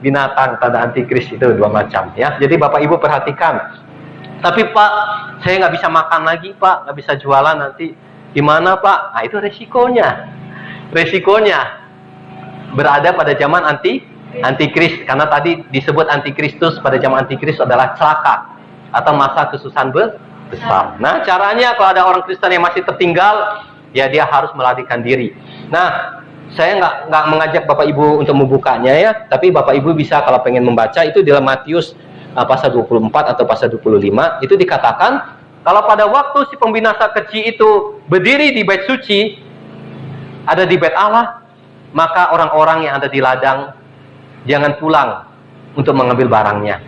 binatang, tanda antikris. Itu 2 macam ya. Jadi Bapak Ibu perhatikan. Tapi Pak, saya nggak bisa makan lagi Pak, nggak bisa jualan nanti. Gimana Pak? Nah, itu resikonya. Resikonya berada pada zaman antikris. Karena tadi disebut antikristus, pada zaman antikris adalah celaka atau masa kesusahan besar. Nah, caranya kalau ada orang Kristen yang masih tertinggal, ya dia harus melarikan diri. Nah, saya nggak mengajak Bapak Ibu untuk membukanya ya, tapi Bapak Ibu bisa kalau pengen membaca itu di dalam Matius pasal 24 atau pasal 25, itu dikatakan kalau pada waktu si pembinasa keji itu berdiri di bait suci, ada di bait Allah, maka orang-orang yang ada di ladang jangan pulang untuk mengambil barangnya.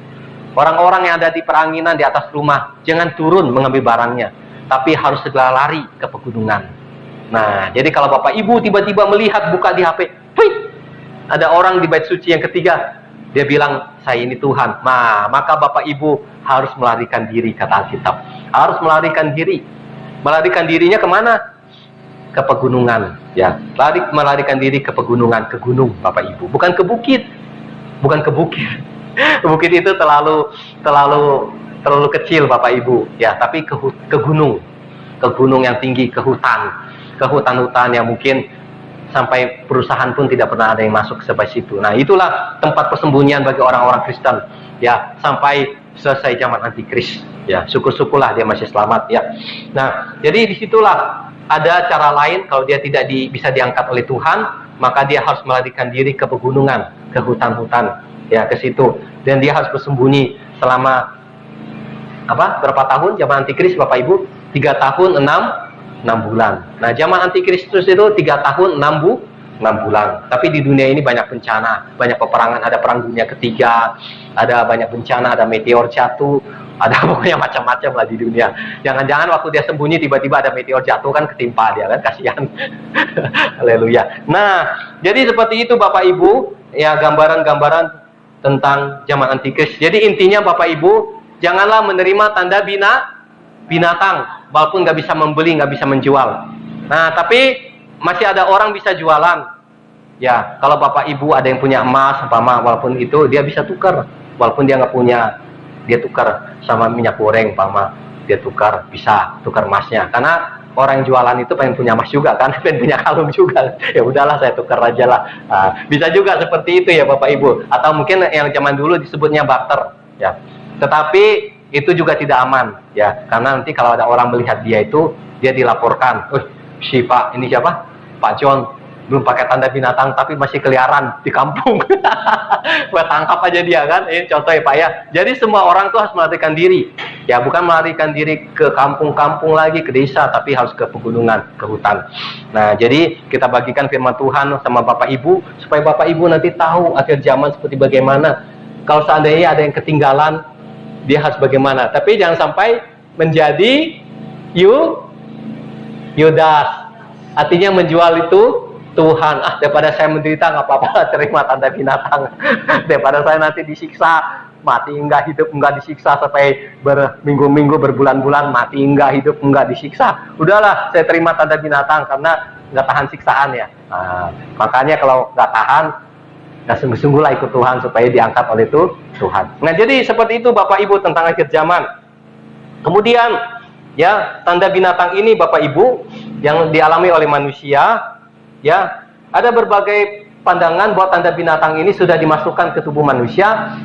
Orang-orang yang ada di peranginan di atas rumah jangan turun mengambil barangnya, tapi harus segera lari ke pegunungan. Nah, jadi kalau Bapak Ibu tiba-tiba melihat buka di HP, ada orang di bait suci yang ketiga, dia bilang, saya ini Tuhan. Nah, maka Bapak Ibu harus melarikan diri, kata Alkitab. Harus melarikan diri. Melarikan dirinya kemana? Ke pegunungan. Ya, melarikan diri ke pegunungan, ke gunung, Bapak Ibu. Bukan ke bukit. Bukan ke bukit. Bukit itu terlalu kecil, Bapak Ibu. Ya, tapi ke gunung. Ke gunung yang tinggi, ke hutan. Ke hutan-hutan yang mungkin sampai perusahaan pun tidak pernah ada yang masuk sampai situ. Nah, itulah tempat persembunyian bagi orang-orang Kristen ya, sampai selesai zaman antikris ya. Syukur-syukurlah dia masih selamat ya. Nah, jadi disitulah ada cara lain. Kalau dia tidak bisa diangkat oleh Tuhan, maka dia harus melarikan diri ke pegunungan, ke hutan-hutan ya, ke situ. Dan dia harus bersembunyi selama berapa tahun zaman antikris Bapak Ibu? 3 tahun 6 bulan. Nah, zaman antikristus itu 3 tahun 6 bulan. Tapi di dunia ini banyak bencana, banyak peperangan, ada perang dunia ketiga, ada banyak bencana, ada meteor jatuh, ada pokoknya macam-macam lah di dunia. Jangan-jangan waktu dia sembunyi tiba-tiba ada meteor jatuh kan ketimpa dia kan, kasihan. Haleluya. Nah, jadi seperti itu Bapak Ibu, ya gambaran-gambaran tentang zaman antikris. Jadi intinya Bapak Ibu, janganlah menerima tanda binatang, walaupun nggak bisa membeli, nggak bisa menjual. Nah, tapi masih ada orang bisa jualan. Ya, kalau Bapak Ibu ada yang punya emas, walaupun itu dia bisa tukar. Walaupun dia nggak punya, dia tukar sama minyak goreng, dia bisa tukar emasnya. Karena orang yang jualan itu pengen punya emas juga kan, pengen punya kalung juga. Ya udahlah, saya tukar aja lah. Nah, bisa juga seperti itu ya Bapak Ibu. Atau mungkin yang zaman dulu disebutnya barter. Ya, tetapi itu juga tidak aman ya, karena nanti kalau ada orang melihat dia itu, dia dilaporkan, si Pak ini siapa? Pak John belum pakai tanda binatang tapi masih keliaran di kampung. Buat tangkap aja dia kan. Ini contoh ya Pak ya. Jadi semua orang tuh harus melarikan diri. Ya, bukan melarikan diri ke kampung-kampung lagi, ke desa, tapi harus ke pegunungan, ke hutan. Nah, jadi kita bagikan firman Tuhan sama Bapak Ibu supaya Bapak Ibu nanti tahu akhir zaman seperti bagaimana. Kalau seandainya ada yang ketinggalan, dia harus bagaimana. Tapi jangan sampai menjadi Yudas, artinya menjual itu Tuhan. Daripada saya menderita nggak apa-apa, terima tanda binatang. Daripada saya nanti disiksa, mati enggak, hidup enggak, disiksa sampai berminggu-minggu, berbulan-bulan, mati enggak, hidup enggak, disiksa. Udahlah, saya terima tanda binatang karena nggak tahan siksaan ya. Makanya kalau nggak tahan, ya sungguh-sungguhlah ikut Tuhan supaya diangkat oleh Tuhan. Nah, jadi seperti itu Bapak Ibu tentang akhir zaman. Kemudian ya, tanda binatang ini Bapak Ibu yang dialami oleh manusia, ya, ada berbagai pandangan bahwa tanda binatang ini sudah dimasukkan ke tubuh manusia.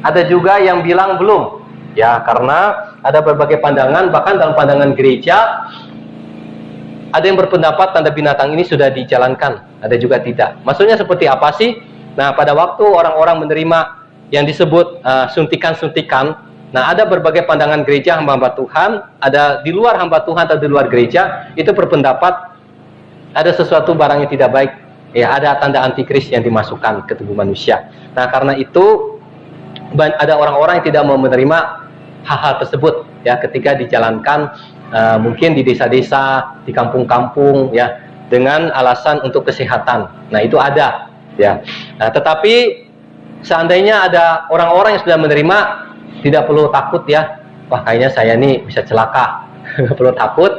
Ada juga yang bilang belum, ya, karena ada berbagai pandangan. Bahkan dalam pandangan gereja ada yang berpendapat tanda binatang ini sudah dijalankan, ada juga tidak. Maksudnya seperti apa sih? Nah, pada waktu orang-orang menerima yang disebut suntikan-suntikan, nah, ada berbagai pandangan gereja hamba-hamba Tuhan, ada di luar hamba Tuhan atau di luar gereja, itu berpendapat ada sesuatu barang yang tidak baik, ya, ada tanda antikris yang dimasukkan ke tubuh manusia. Nah, karena itu ada orang-orang yang tidak mau menerima hal-hal tersebut, ya, ketika dijalankan mungkin di desa-desa, di kampung-kampung, ya, dengan alasan untuk kesehatan. Nah, itu ada, ya. Nah, tetapi seandainya ada orang-orang yang sudah menerima, tidak perlu takut, ya. Wah, kayaknya saya nih bisa celaka. Nggak perlu takut.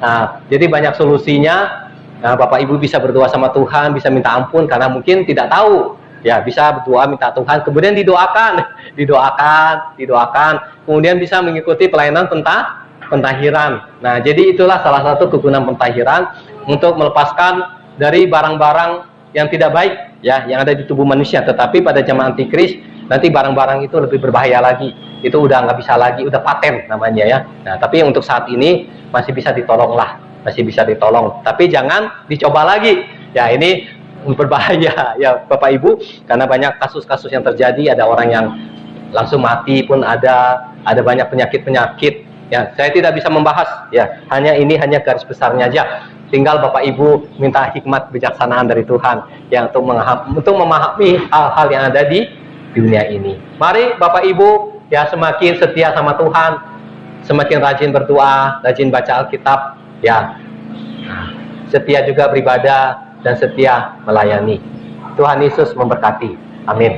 Nah, jadi banyak solusinya. Nah, Bapak Ibu bisa berdoa sama Tuhan, bisa minta ampun karena mungkin tidak tahu. Ya, bisa berdoa minta Tuhan, kemudian didoakan, kemudian bisa mengikuti pelayanan pentahiran. Nah, jadi itulah salah satu kegunaan pentahiran untuk melepaskan dari barang-barang yang tidak baik, ya, yang ada di tubuh manusia. Tetapi pada zaman antikris nanti barang-barang itu lebih berbahaya lagi. Itu udah nggak bisa lagi, udah paten namanya, ya. Nah, tapi untuk saat ini masih bisa ditolong lah, masih bisa ditolong. Tapi jangan dicoba lagi. Ya, ini berbahaya, ya Bapak Ibu, karena banyak kasus-kasus yang terjadi. Ada orang yang langsung mati pun ada banyak penyakit-penyakit. Ya, saya tidak bisa membahas, ya. Hanya garis besarnya aja. Tinggal Bapak Ibu minta hikmat bijaksanaan dari Tuhan, ya, untuk memahami hal-hal yang ada di dunia ini. Mari Bapak Ibu, ya, semakin setia sama Tuhan, semakin rajin berdoa, rajin baca Alkitab, ya, setia juga beribadah dan setia melayani. Tuhan Yesus memberkati. Amin.